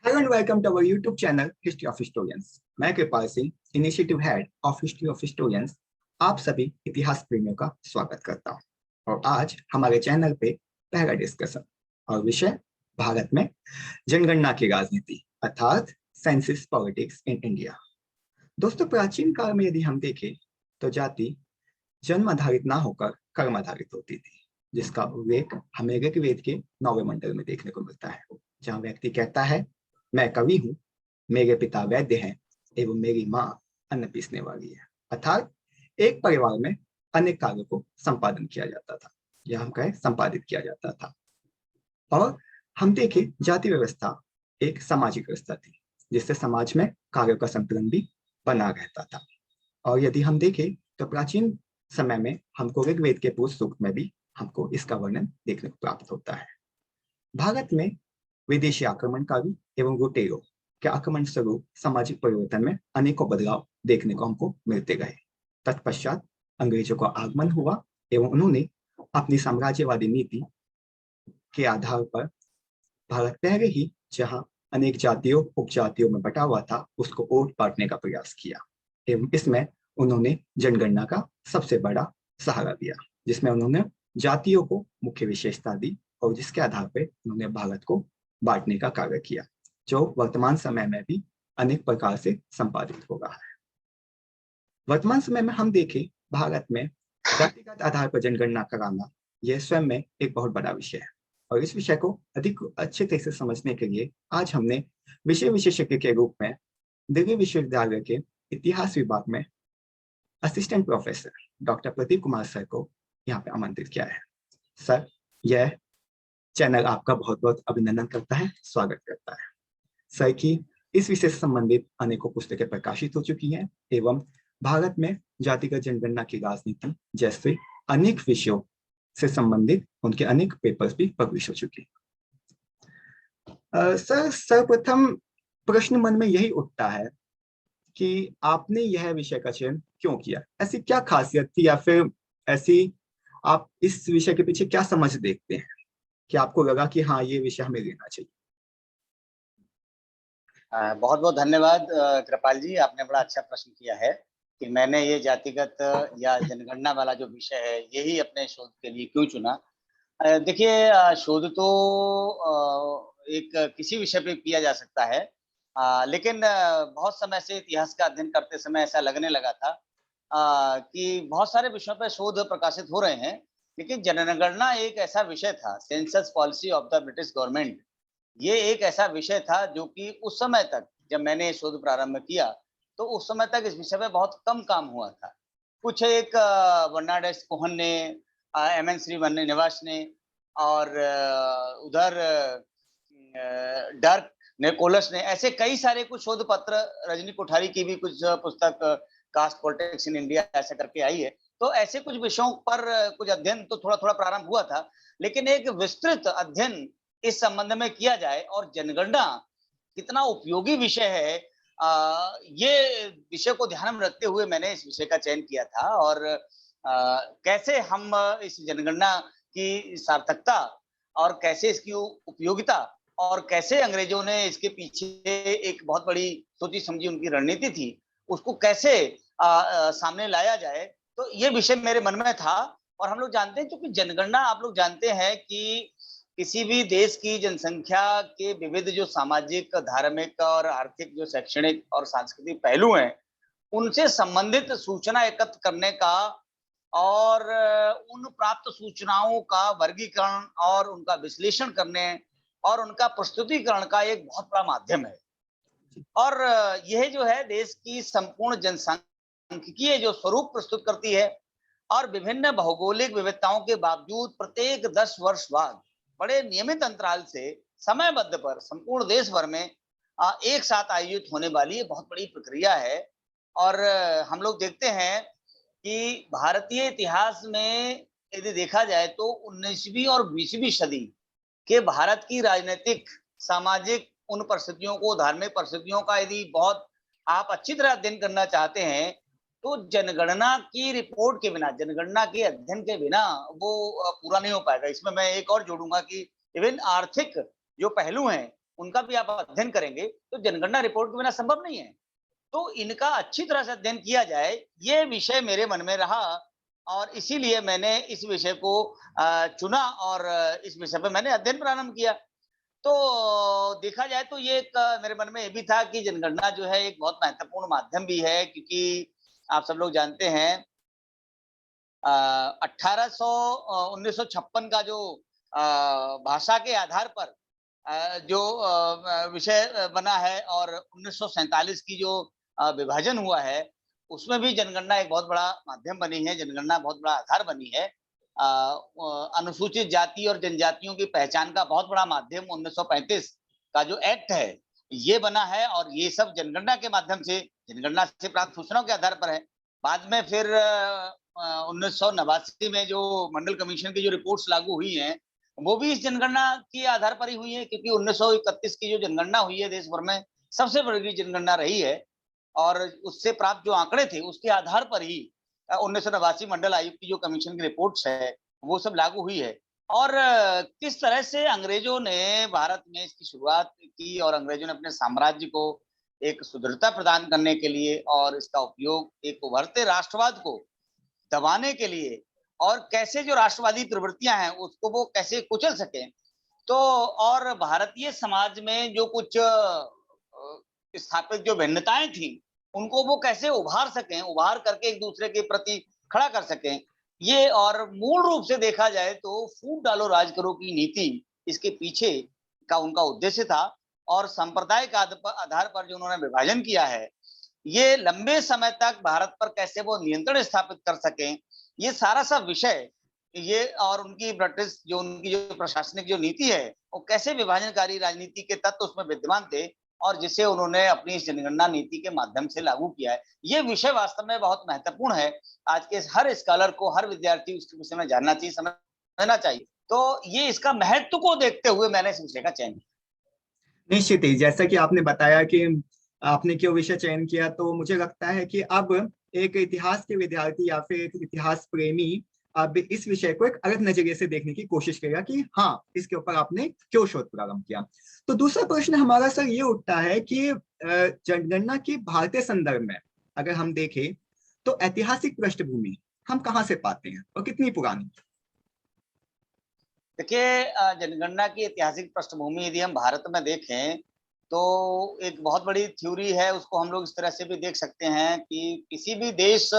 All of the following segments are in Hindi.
Hello and welcome to our YouTube channel History of Historians। मैं Kripal Singh, initiative head of history of historians, आप सभी इतिहास प्रेमियों का स्वागत करता हूं। और आज हमारे चैनल पे पहला डिस्कशन और विषय भारत में जनगणना की राजनीति अर्थात सेंसस पॉलिटिक्स इन इंडिया। दोस्तों, प्राचीन काल में यदि हम देखें तो जाति जन्म आधारित ना होकर कर्म आधारित होती थी, जिसका उल्लेख हमें ऋग्वेद के 9वें मंडल में देखने को मिलता है, जहां व्यक्ति कहता है, मैं कवि हूँ, मेरे पिता वैद्य हैं एवं मेरी माँ अन्न पीसने वाली है। अर्थात एक परिवार में अनेक कार्यों को संपादन किया जाता था, या हम कहें संपादित किया जाता था। और हम देखें, जाति व्यवस्था एक सामाजिक व्यवस्था थी, जिससे समाज में कार्यों का संतुलन भी बना रहता था। और यदि हम देखें तो प्राचीन समय में हमको ऋग्वेद के पूर्व सूक्त में भी हमको इसका वर्णन देखने को प्राप्त होता है। भारत में विदेशी आक्रमणकारी एवं लुटेरों के आक्रमण स्वरूप सामाजिक परिवर्तन में अनेकों बदलाव देखने को हमको मिलते गए। तत्पश्चात अंग्रेजों का आगमन हुआ एवं उन्होंने अपनी साम्राज्यवादी नीति के आधार पर भारत पहले ही जहां अनेक जातियों उपजातियों में बटा हुआ था, उसको ओट बांटने का प्रयास किया एवं इसमें उन्होंने जनगणना का सबसे बड़ा सहारा दिया, जिसमें उन्होंने जातियों को मुख्य विशेषता दी और जिसके आधार पर उन्होंने भारत को बांटने का कार्य किया, जो वर्तमान समय में भी अनेक प्रकार से संपादित हो रहा है। वर्तमान समय में हम देखें, भारत में जातिगत आधार पर जनगणना कराना यह स्वयं में एक बहुत बड़ा विषय है। और इस विषय को अधिक अच्छे तरह से समझने के लिए आज हमने विषय विशेषज्ञ के रूप में दिल्ली विश्वविद्यालय के इतिहास विभाग में assistant professor doctor Pradeep Kumar sir को यहाँ पे आमंत्रित किया है। सर, यह चैनल आपका बहुत बहुत अभिनंदन करता है, स्वागत करता है। सर की इस विषय से संबंधित अनेकों पुस्तकें प्रकाशित हो चुकी हैं एवं भारत में जातिगत जनगणना की राजनीति जैसे अनेक विषयों से संबंधित उनके अनेक पेपर्स भी पब्लिश हो चुके हैं। सर, सर्वप्रथम प्रश्न मन में यही उठता है कि आपने यह विषय का चयन क्यों किया? ऐसी क्या खासियत थी, या फिर ऐसी आप इस विषय के पीछे क्या समझ देखते हैं कि आपको लगा कि हाँ, ये विषय हमें लेना चाहिए? बहुत बहुत धन्यवाद कृपाल जी, आपने बड़ा अच्छा प्रश्न किया है कि मैंने ये जातिगत या जनगणना वाला जो विषय है यही अपने शोध के लिए क्यों चुना। देखिए, शोध तो एक किसी विषय पे किया जा सकता है, लेकिन बहुत समय से इतिहास का अध्ययन करते समय ऐसा लगने लगा था कि बहुत सारे विषयों पर शोध प्रकाशित हो रहे हैं, लेकिन जनगणना एक ऐसा विषय था, census policy of the British government, ये एक ऐसा विषय था जो कि उस समय तक जब मैंने शोध प्रारंभ किया तो उस समय तक इस विषय पे बहुत कम काम हुआ था। कुछ एक बर्नार्ड कोहन ने, एम एन श्रीनिवास ने और उधर डर्क निकोलस ने, ऐसे कई सारे कुछ शोध पत्र, रजनी कोठारी की भी कुछ पुस्तक कास्ट पॉलिटिक्स इन इंडिया ऐसे करके आई है। तो ऐसे कुछ विषयों पर कुछ अध्ययन तो थोड़ा थोड़ा प्रारंभ हुआ था, लेकिन एक विस्तृत अध्ययन इस संबंध में किया जाए और जनगणना कितना उपयोगी विषय है, ये विषय को ध्यान में रखते हुए मैंने इस विषय का चयन किया था। और कैसे हम इस जनगणना की सार्थकता और कैसे इसकी उपयोगिता और कैसे अंग्रेजों ने इसके पीछे एक बहुत बड़ी सोची समझी उनकी रणनीति थी, उसको कैसे सामने लाया जाए, तो ये विषय मेरे मन में था। और हम लोग जानते हैं, क्योंकि जनगणना आप लोग जानते हैं कि किसी भी देश की जनसंख्या के विविध जो सामाजिक, धार्मिक और आर्थिक, जो शैक्षणिक और सांस्कृतिक पहलू हैं, उनसे संबंधित सूचना एकत्र करने का और उन प्राप्त सूचनाओं का वर्गीकरण और उनका विश्लेषण करने और उनका प्रस्तुतिकरण का एक बहुत बड़ा माध्यम है। और यह जो है देश की संपूर्ण जनसांख्यिकीय जो स्वरूप प्रस्तुत करती है, और विभिन्न भौगोलिक विविधताओं के बावजूद प्रत्येक 10 वर्ष बाद बड़े नियमित अंतराल से समयबद्ध पर संपूर्ण देश भर में एक साथ आयोजित होने वाली बहुत बड़ी प्रक्रिया है। और हम लोग देखते हैं कि भारतीय इतिहास में यदि देखा जाए तो 19वीं और 20वीं सदी के भारत की राजनीतिक, सामाजिक उन परिस्थितियों को, धार्मिक परिस्थितियों का यदि बहुत आप अच्छी तरह अध्ययन करना चाहते हैं, तो जनगणना की रिपोर्ट के बिना, जनगणना के अध्ययन के बिना वो पूरा नहीं हो पाएगा। इसमें मैं एक और जोड़ूंगा कि इवन आर्थिक जो पहलू हैं उनका भी आप अध्ययन करेंगे तो जनगणना रिपोर्ट के बिना संभव नहीं है। तो इनका अच्छी तरह से अध्ययन किया जाए, ये विषय मेरे मन में रहा और इसीलिए मैंने इस विषय को चुना और इस विषय पे मैंने अध्ययन प्रारंभ किया। तो देखा जाए तो ये एक मेरे मन में ये भी था कि जनगणना जो है एक बहुत महत्वपूर्ण माध्यम भी है, क्योंकि आप सब लोग जानते हैं 1956 का जो भाषा के आधार पर जो विषय बना है और 1947 की जो विभाजन हुआ है, उसमें भी जनगणना एक बहुत बड़ा माध्यम बनी है, जनगणना बहुत बड़ा आधार बनी है। अनुसूचित जाति और जनजातियों की पहचान का बहुत बड़ा माध्यम 1935 का जो एक्ट है, ये बना है और ये सब जनगणना के माध्यम से, जनगणना से प्राप्त सूचनाओं के आधार पर है। बाद में फिर 1989 में जो मंडल कमीशन की जो रिपोर्ट्स लागू हुई हैं, वो भी इस जनगणना के आधार पर ही हुई है, क्योंकि 1931 की जो जनगणना हुई है देश भर में सबसे बड़ी जनगणना रही है और उससे प्राप्त जो आंकड़े थे उसके आधार पर ही 1989 मंडल आयोग की जो कमीशन की रिपोर्ट्स है वो सब लागू हुई है। और किस तरह से अंग्रेजों ने भारत में इसकी शुरुआत की और अंग्रेजों ने अपने साम्राज्य को एक सुदृढ़ता प्रदान करने के लिए और इसका उपयोग एक उभरते राष्ट्रवाद को दबाने के लिए और कैसे जो राष्ट्रवादी प्रवृत्तियां हैं उसको वो कैसे कुचल सके। तो और भारतीय समाज में जो कुछ स्थापित जो भिन्नताएं थी उनको वो कैसे उभार सकें, उभार करके एक दूसरे के प्रति खड़ा कर सकें। ये और मूल रूप से देखा जाए तो फूट डालो राज करो की नीति इसके पीछे का उनका उद्देश्य था और सांप्रदायिक आधार पर जो उन्होंने विभाजन किया है, ये लंबे समय तक भारत पर कैसे वो नियंत्रण स्थापित कर सकें, ये सारा सा विषय ये और उनकी ब्रिटिश जो उनकी जो प्रशासनिक जो नीति है, वो कैसे विभाजनकारी राजनीति के तत्व उसमें विद्यमान थे और जिसे उन्होंने अपनी इस जनगणना नीति के माध्यम से लागू किया है। ये विषय वास्तव में बहुत महत्वपूर्ण है। आज के हर स्कॉलर को, हर विद्यार्थी उसके विषय में जानना चाहिए, समझना चाहिए। तो ये इसका महत्व को देखते हुए मैंने इस विषय का चयन किया। निश्चित ही, जैसा कि आपने बताया कि आपने क्यों विषय चयन किया, तो मुझे लगता है कि अब एक इतिहास के विद्यार्थी या फिर एक इतिहास प्रेमी अब इस विषय को एक अलग नजरिए से देखने की कोशिश करेगा कि हाँ, इसके ऊपर आपने क्यों शोध प्रारंभ किया। तो दूसरा प्रश्न हमारा सर ये उठता है कि जनगणना की भारतीय संदर्भ में अगर हम देखें तो ऐतिहासिक पृष्ठभूमि हम कहाँ से पाते हैं और कितनी पुरानी? देखिए, जनगणना की ऐतिहासिक पृष्ठभूमि यदि हम भारत में देखें तो एक बहुत बड़ी थ्योरी है, उसको हम लोग इस तरह से भी देख सकते हैं कि किसी भी देश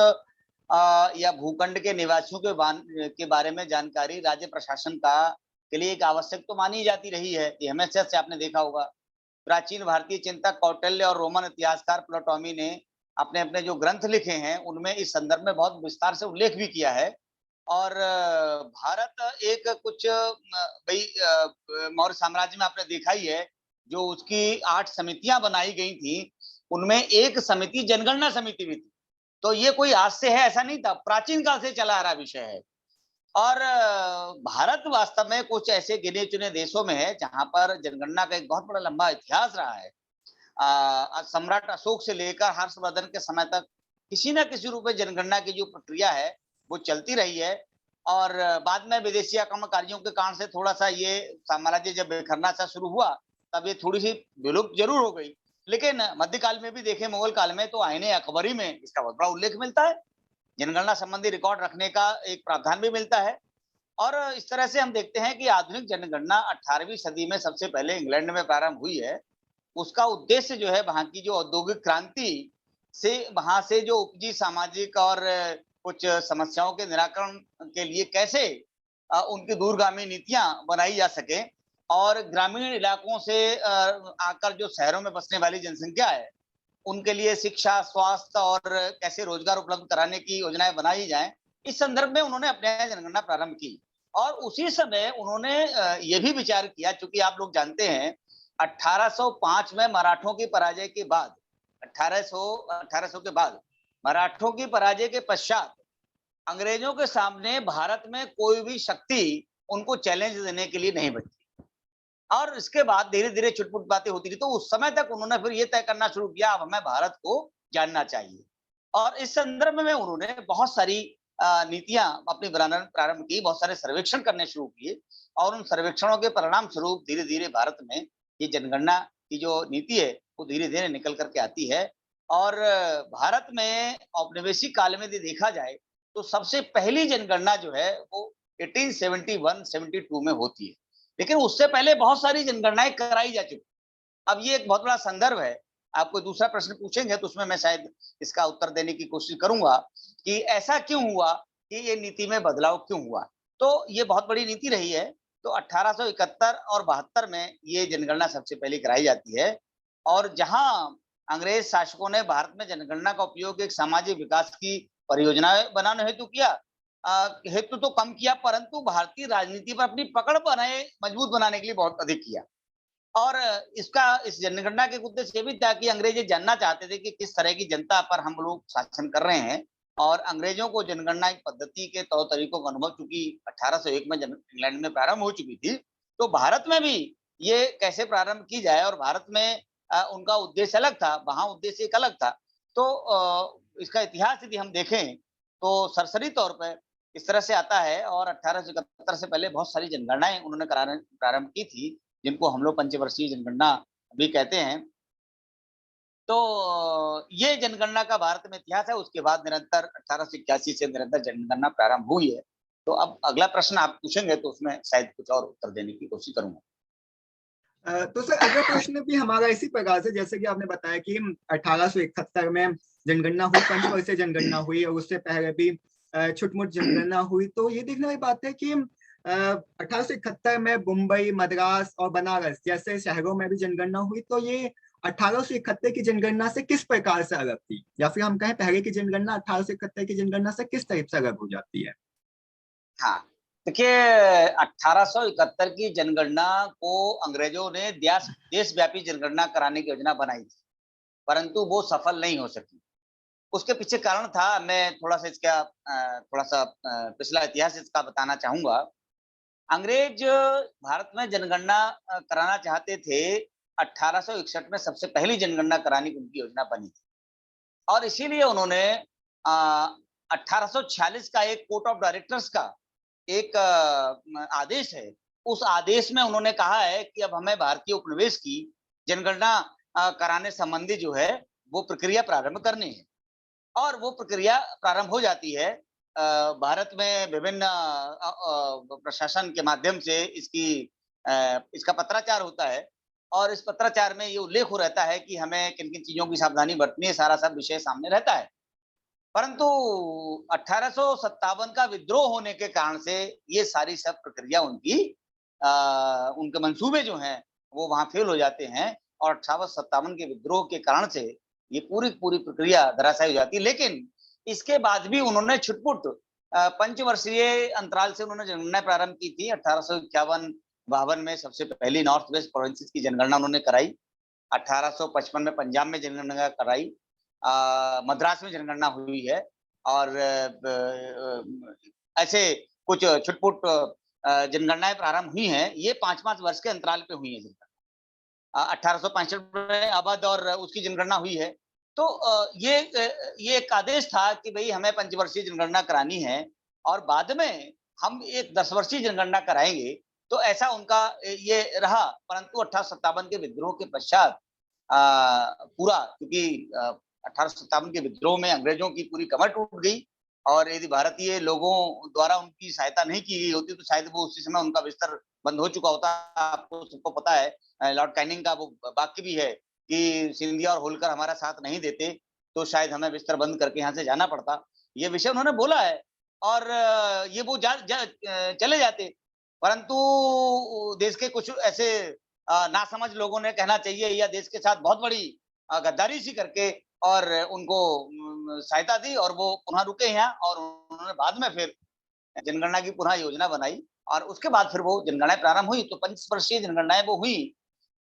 या भूखंड के निवासियों के बारे में जानकारी राज्य प्रशासन का के लिए एक आवश्यक तो मानी जाती रही है। ये हमेशा से आपने देखा होगा। प्राचीन भारतीय चिंतक कौटिल्य और रोमन इतिहासकार प्लेटोमी ने अपने अपने जो ग्रंथ लिखे हैं उनमें इस संदर्भ में बहुत विस्तार से उल्लेख भी किया है। और भारत एक कुछ भाई मौर्य साम्राज्य में आपने देखा ही है, जो उसकी 8 समितियां बनाई गई थी, उनमें एक समिति जनगणना समिति भी थी। तो ये कोई आज से है ऐसा नहीं था, प्राचीन काल से चला आ रहा विषय है। और भारत वास्तव में कुछ ऐसे गिने चुने देशों में है जहां पर जनगणना का एक बहुत बड़ा लंबा इतिहास रहा है। सम्राट अशोक से लेकर हर्षवर्धन के समय तक किसी न किसी रूप में जनगणना की जो प्रक्रिया है वो चलती रही है। और बाद में विदेशी आक्रमणकारियों के कारण से थोड़ा सा ये साम्राज्य जब बिखरना सा शुरू हुआ तब ये थोड़ी सी विलुप्त जरूर हो गई। लेकिन मध्यकाल में भी देखें, मुगल काल में तो आईने अकबरी में इसका बहुत बड़ा उल्लेख मिलता है, जनगणना संबंधी रिकॉर्ड रखने का एक प्रावधान भी मिलता है। और इस तरह से हम देखते हैं कि आधुनिक जनगणना 18वीं सदी में सबसे पहले इंग्लैंड में प्रारंभ हुई है। उसका उद्देश्य जो है वहां की जो औद्योगिक क्रांति से वहां से जो उपजी सामाजिक और कुछ समस्याओं के निराकरण के लिए कैसे उनकी दूरगामी नीतियां बनाई जा सके और ग्रामीण इलाकों से आकर जो शहरों में बसने वाली जनसंख्या है उनके लिए शिक्षा, स्वास्थ्य और कैसे रोजगार उपलब्ध कराने की योजनाएं बनाई जाएं। इस संदर्भ में उन्होंने अपने यहाँ जनगणना प्रारंभ की और उसी समय उन्होंने ये भी विचार किया, चूंकि आप लोग जानते हैं 1805 में मराठों की पराजय के बाद 1800 के बाद मराठों की पराजय के पश्चात अंग्रेजों के सामने भारत में कोई भी शक्ति उनको चैलेंज देने के लिए नहीं बची और इसके बाद धीरे धीरे छुटपुट बातें होती रही। तो उस समय तक उन्होंने फिर ये तय करना शुरू किया अब हमें भारत को जानना चाहिए और इस संदर्भ में उन्होंने बहुत सारी नीतियां अपनी बनाना प्रारंभ की, बहुत सारे सर्वेक्षण करने शुरू किए और उन सर्वेक्षणों के परिणाम स्वरूप धीरे धीरे भारत में ये जनगणना की जो नीति है वो धीरे धीरे निकल करके आती है। और भारत में औपनिवेशिक काल में यदि देखा जाए तो सबसे पहली जनगणना जो है वो 1871-72 में होती है, लेकिन उससे पहले बहुत सारी जनगणनाएं कराई जा चुकी। अब ये एक बहुत बड़ा संदर्भ है। आप कोई दूसरा प्रश्न पूछेंगे तो उसमें मैं शायद इसका उत्तर देने की कोशिश करूंगा कि ऐसा क्यों हुआ, कि ये नीति में बदलाव क्यों हुआ। तो ये बहुत बड़ी नीति रही है। तो 1871 और 72 में ये जनगणना सबसे पहले कराई जाती है। और जहां अंग्रेज शासकों ने भारत में जनगणना का उपयोग एक सामाजिक विकास की परियोजनाएं बनाने हेतु किया, हेतु तो कम किया, परंतु भारतीय राजनीति पर अपनी पकड़ बनाए मजबूत बनाने के लिए बहुत अधिक किया। और इसका इस जनगणना के उद्देश्य ये भी था कि अंग्रेज ये जानना चाहते थे कि किस तरह की जनता पर हम लोग शासन कर रहे हैं। और अंग्रेजों को जनगणना की पद्धति के तौर तरीकों का अनुभव चूंकि 1801 में इंग्लैंड में प्रारंभ हो चुकी थी, तो भारत में भी ये कैसे प्रारंभ की जाए, और भारत में उनका उद्देश्य अलग था, वहां उद्देश्य एक अलग था। तो इसका इतिहास यदि हम देखें तो सरसरी तौर पर इस तरह से आता है। और 1871 से पहले बहुत सारी जनगणनाएं उन्होंने कराने प्रारंभ की थी, जिनको हम लोग पंचवर्षीय जनगणना भी कहते हैं। तो ये जनगणना का भारत में इतिहास है। उसके बाद निरंतर 1881 से निरंतर जनगणना प्रारंभ हुई है। तो अब अगला प्रश्न आप पूछेंगे तो उसमें शायद कुछ और उत्तर देने की कोशिश करूंगा। तो सर अगला प्रश्न भी हमारा इसी प्रकार से, जैसे कि आपने बताया कि 1871 में जनगणना हुई, पंचवर्षीय जनगणना हुई, और उससे पहले भी छुटमुट जनगणना हुई। तो ये देखने वाली बात है कि 1871 में मुंबई, मद्रास और बनारस जैसे शहरों में भी जनगणना हुई। तो ये 1871 की जनगणना से किस प्रकार से अलग थी, या फिर हम कहें पहले की जनगणना 1871 की जनगणना से किस टाइप से अलग हो जाती है? हाँ, देखिए 1871 की जनगणना को अंग्रेजों ने देशव्यापी जनगणना कराने की योजना बनाई थी, परंतु वो सफल नहीं हो सकी। उसके पीछे कारण था, मैं थोड़ा सा इसका पिछला इतिहास इसका बताना चाहूंगा। अंग्रेज भारत में जनगणना कराना चाहते थे। 1861 में सबसे पहली जनगणना कराने की उनकी योजना बनी थी। और इसीलिए उन्होंने 1846 का एक कोर्ट ऑफ डायरेक्टर्स का एक आदेश है, उस आदेश में उन्होंने कहा है कि अब हमें भारतीय उपनिवेश की जनगणना कराने संबंधी जो है वो प्रक्रिया प्रारंभ करनी है। और वो प्रक्रिया प्रारंभ हो जाती है। भारत में विभिन्न प्रशासन के माध्यम से इसका पत्राचार होता है। और इस पत्राचार में ये उल्लेख हो रहता है कि हमें किन किन चीजों की सावधानी बरतनी है, सारा सब विषय सामने रहता है। परंतु 1857 का विद्रोह होने के कारण से ये सारी सब प्रक्रिया उनके मंसूबे जो हैं वो वहां फेल हो जाते हैं। और 1857 के विद्रोह के कारण से ये पूरी पूरी प्रक्रिया धराशायी हो जाती है। लेकिन इसके बाद भी उन्होंने छुटपुट पंचवर्षीय अंतराल से उन्होंने जनगणना प्रारंभ की थी। 1851-52 में सबसे पहली नॉर्थ वेस्ट प्रोविंसेस की जनगणना उन्होंने कराई। 1855 में पंजाब में जनगणना कराई। मद्रास में जनगणना हुई है। और ऐसे कुछ छुटपुट जनगणनाएं प्रारंभ हुई हैं। ये 5-5 वर्ष के अंतराल पे हुई है जनगणना। 1865 में अवध और उसकी जनगणना हुई है। तो ये एक आदेश था कि भाई हमें पंचवर्षीय जनगणना करानी है और बाद में हम एक 10 वर्षीय जनगणना कराएंगे। तो ऐसा उनका ये रहा। परंतु 1857 के विद्रोह के पश्चात पूरा, क्योंकि 1857 के विद्रोह में अंग्रेजों की पूरी कमर टूट गई। और यदि भारतीय लोगों द्वारा उनकी सहायता नहीं की गई होती तो शायद वो उसी समय उनका बिस्तर बंद हो चुका होता। आपको सबको पता है लॉर्ड कैनिंग का वो वाक्य भी है कि सिंधिया और होलकर हमारा साथ नहीं देते तो शायद हमें बिस्तर बंद करके यहाँ से जाना पड़ता। ये विषय उन्होंने बोला है। और ये वो चले जाते। परंतु देश के कुछ ऐसे नासमझ लोगों ने, कहना चाहिए, या देश के साथ बहुत बड़ी गद्दारी सी करके और उनको सहायता दी और वो पुनः रुके यहाँ। और उन्होंने बाद में फिर जनगणना की पुनः योजना बनाई और उसके बाद फिर वो जनगणनाएं प्रारंभ हुई। तो पंचवर्षीय जनगणनाएं वो हुई।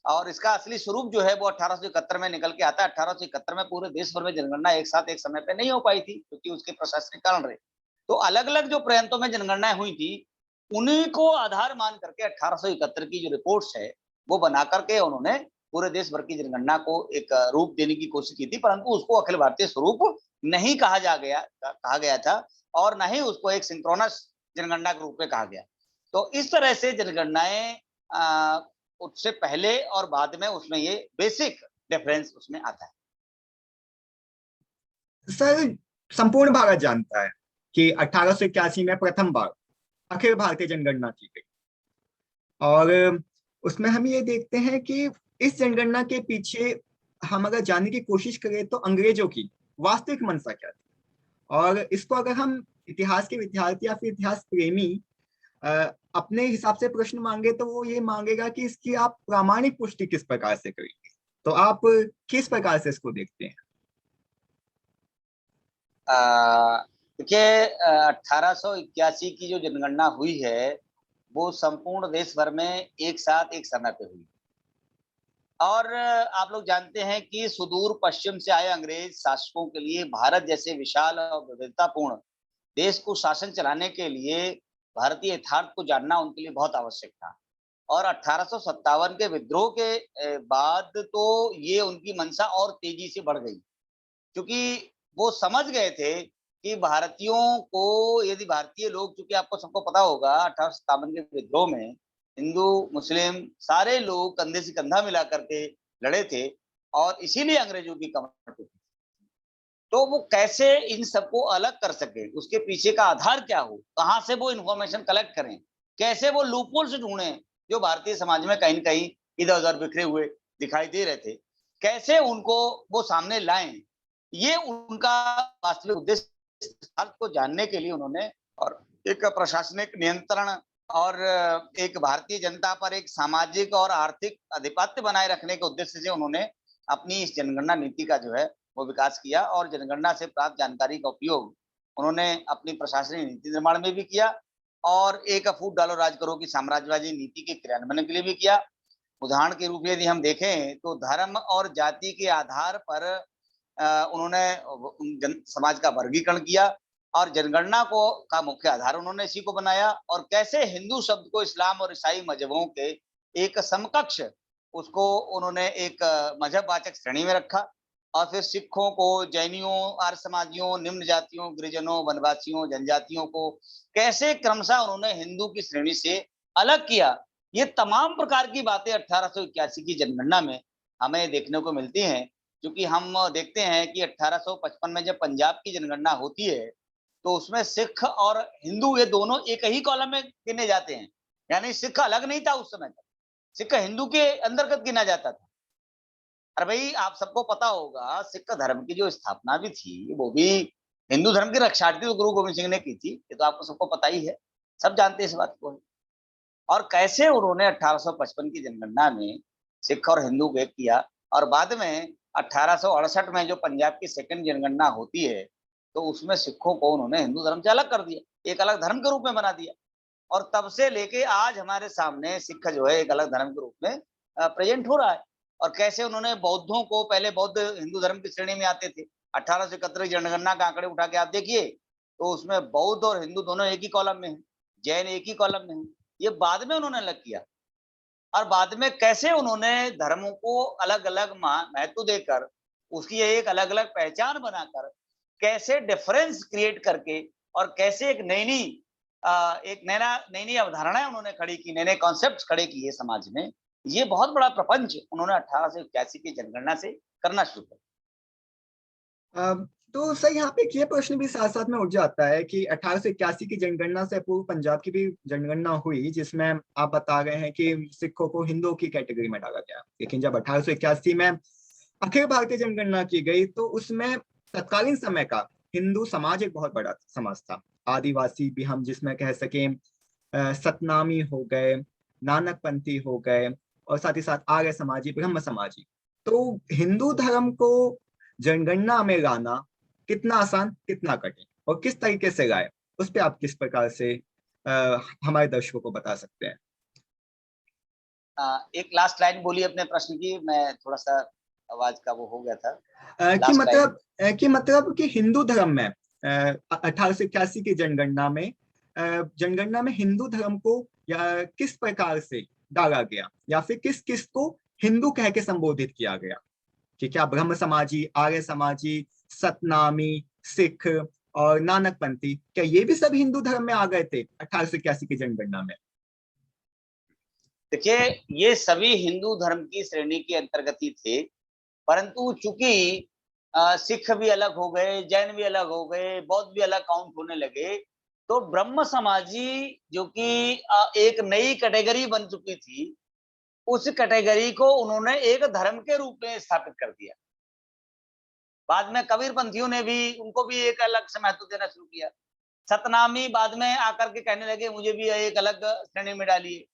और इसका असली स्वरूप जो है वो 1871 में निकल के आता है। 1871 में पूरे देश भर में जनगणना एक साथ एक समय पे नहीं हो पाई थी क्योंकि उसके प्रशासनिक कारण रहे। तो अलग अलग जो प्रांतों में जनगणनाएं हुई थी उन्हीं को आधार मान करके 1871 की जो रिपोर्ट्स है वो बना करके उन्होंने पूरे देश भर की जनगणना को एक रूप देने की कोशिश की थी। परंतु उसको अखिल भारतीय स्वरूप नहीं कहा गया था और न ही उसको एक सिंक्रोनस जनगणना के रूप में कहा गया। तो इस तरह से जनगणनाएं उससे पहले और बाद में उसमें ये बेसिक डिफरेंस उसमें आता है। सर, संपूर्ण भारत जानता है कि 1881 में प्रथम बार अखिल भारतीय जनगणना की गई, और उसमें हम ये देखते हैं कि इस जनगणना के पीछे हम अगर जानने की कोशिश करें तो अंग्रेजों की वास्तविक मंशा क्या थी। और इसको अगर हम इतिहास के विद्यार्थी या फिर इतिहास प्रेमी अपने हिसाब से प्रश्न मांगे तो वो ये मांगेगा कि इसकी आप प्रामाणिक पुष्टि किस प्रकार से करेंगे। तो आप किस प्रकार से इसको देखते हैं? देखिए, 1881 की जो जनगणना हुई है, वो संपूर्ण देश भर में एक साथ एक समय पे हुई। और आप लोग जानते हैं कि सुदूर पश्चिम से आए अंग्रेज शासकों के लिए भारत जैसे विशाल और विविधतापूर्ण देश को शासन चलाने के लिए भारतीय यथार्थ को जानना उनके लिए बहुत आवश्यक था। और 1857 के विद्रोह के बाद तो ये उनकी मंशा और तेजी से बढ़ गई, क्योंकि वो समझ गए थे कि भारतीयों को, यदि भारतीय लोग, चूंकि आपको सबको पता होगा 1857 के विद्रोह में हिंदू मुस्लिम सारे लोग कंधे से कंधा मिला करके लड़े थे, और इसीलिए अंग्रेजों की कमर टूटी। तो वो कैसे इन सबको अलग कर सके, उसके पीछे का आधार क्या हो, कहाँ से वो इन्फॉर्मेशन कलेक्ट करें, कैसे वो लूपहोल्स ढूंढें जो भारतीय समाज में कहीं न कहीं इधर-उधर बिखरे हुए दिखाई दे रहे थे, कैसे उनको वो सामने लाएं, ये उनका वास्तविक उद्देश्य। अर्थ को जानने के लिए उन्होंने, और एक प्रशासनिक नियंत्रण और एक भारतीय जनता पर एक सामाजिक और आर्थिक आधिपत्य बनाए रखने के उद्देश्य से उन्होंने अपनी इस जनगणना नीति का जो है वो विकास किया, और जनगणना से प्राप्त जानकारी का उपयोग उन्होंने अपनी प्रशासनिक नीति निर्माण में भी किया, और एक फूट डालो राज करो की साम्राज्यवादी नीति के क्रियान्वयन के लिए भी किया। उदाहरण के रूप में यदि हम देखें तो धर्म और जाति के आधार पर उन्होंने समाज का वर्गीकरण किया, और जनगणना को का मुख्य आधार उन्होंने इसी को बनाया, और कैसे हिंदू शब्द को इस्लाम और ईसाई मजहबों के एक समकक्ष उसको उन्होंने एक मजहबवाचक श्रेणी में रखा, और फिर सिखों को, जैनियों, आर्य समाजियों, निम्न जातियों, गिरिजनों, वनवासियों, जनजातियों को कैसे क्रमशः उन्होंने हिंदू की श्रेणी से अलग किया। ये तमाम प्रकार की बातें 1881 की जनगणना में हमें देखने को मिलती हैं, क्योंकि हम देखते हैं कि 1855 में जब पंजाब की जनगणना होती है, तो उसमें सिख और हिंदू ये दोनों एक ही कॉलम में गिने जाते हैं। यानी सिख अलग नहीं था उस समय तक, सिख हिंदू के अंतर्गत गिना जाता था। अरे भाई, आप सबको पता होगा सिख धर्म की जो स्थापना भी थी, वो भी हिंदू धर्म की रक्षार्थी तो गुरु गोविंद सिंह ने की थी। ये तो आपको सबको पता ही है, सब जानते हैं इस बात को। और कैसे उन्होंने 1855 की जनगणना में सिख और हिंदू को एक किया, और बाद में 1868 में जो पंजाब की सेकंड जनगणना होती है, तो उसमें सिखों को उन्होंने हिंदू धर्म से अलग कर दिया, एक अलग धर्म के रूप में बना दिया। और तब से लेके आज हमारे सामने सिख जो है एक अलग धर्म के रूप में प्रेजेंट हो रहा है। और कैसे उन्होंने बौद्धों को, पहले बौद्ध हिंदू धर्म की श्रेणी में आते थे, 1871 जनगणना के आंकड़े उठा के आप देखिए, तो उसमें बौद्ध और हिंदू दोनों एक ही कॉलम में है, जैन एक ही कॉलम में है। ये बाद में उन्होंने अलग किया, और बाद में कैसे उन्होंने धर्मों को अलग अलग महत्व देकर उसकी एक अलग अलग पहचान बनाकर कैसे डिफरेंस क्रिएट करके, और कैसे एक नई नई अवधारणाएं उन्होंने खड़ी की, नए नए कॉन्सेप्ट खड़े किए समाज में। ये बहुत बड़ा प्रपंच उन्होंने 1881 की जनगणना से करना शुरू किया। तो सर, यहाँ पे एक ये प्रश्न भी साथ साथ में उठ जाता है कि 1881 की जनगणना से पूर्व पंजाब की भी जनगणना हुई, जिसमें आप बता रहे हैं कि सिखों को हिंदुओं की कैटेगरी में डाला गया। लेकिन जब 1881 में अखिल भारतीय जनगणना की गई तो उसमें तत्कालीन समय का हिंदू समाज एक बहुत बड़ा समाज था। आदिवासी भी हम जिसमें कह सकें, सतनामी हो गए, नानकपंथी हो गए, और साथ ही साथ आर्य समाजी, ब्रह्म समाजी। तो हिंदू धर्म को जनगणना में लाना कितना आसान, कितना कठिन, और किस तरीके से लाए, उस पर आप किस प्रकार से हमारे दर्शकों को बता सकते हैं? एक लास्ट लाइन बोलिए अपने प्रश्न की, मैं थोड़ा सा आवाज का वो हो गया था। कि मतलब कि हिंदू धर्म में 1881 की जनगणना में हिंदू धर्म को या किस प्रकार से डाला गया, या फिर किस किस को हिंदू कह के संबोधित किया गया, कि क्या ब्रह्म समाजी, आर्य समाजी, सतनामी, सिख और नानकपंथी, क्या ये भी सब हिंदू धर्म में आ गए थे 1881 की जनगणना में? देखिए, ये सभी हिंदू धर्म की श्रेणी के अंतर्गत ही थे, परंतु चूंकि सिख भी अलग हो गए, जैन भी अलग हो गए, बौद्ध भी अलग काउंट होने लगे, तो ब्रह्म समाजी जो कि एक नई कैटेगरी बन चुकी थी, उस कैटेगरी को उन्होंने एक धर्म के रूप में स्थापित कर दिया। बाद में कबीरपंथियों ने भी उनको भी एक अलग से महत्व देना शुरू किया। सतनामी बाद में आकर के कहने लगे मुझे भी एक अलग श्रेणी में डालिए।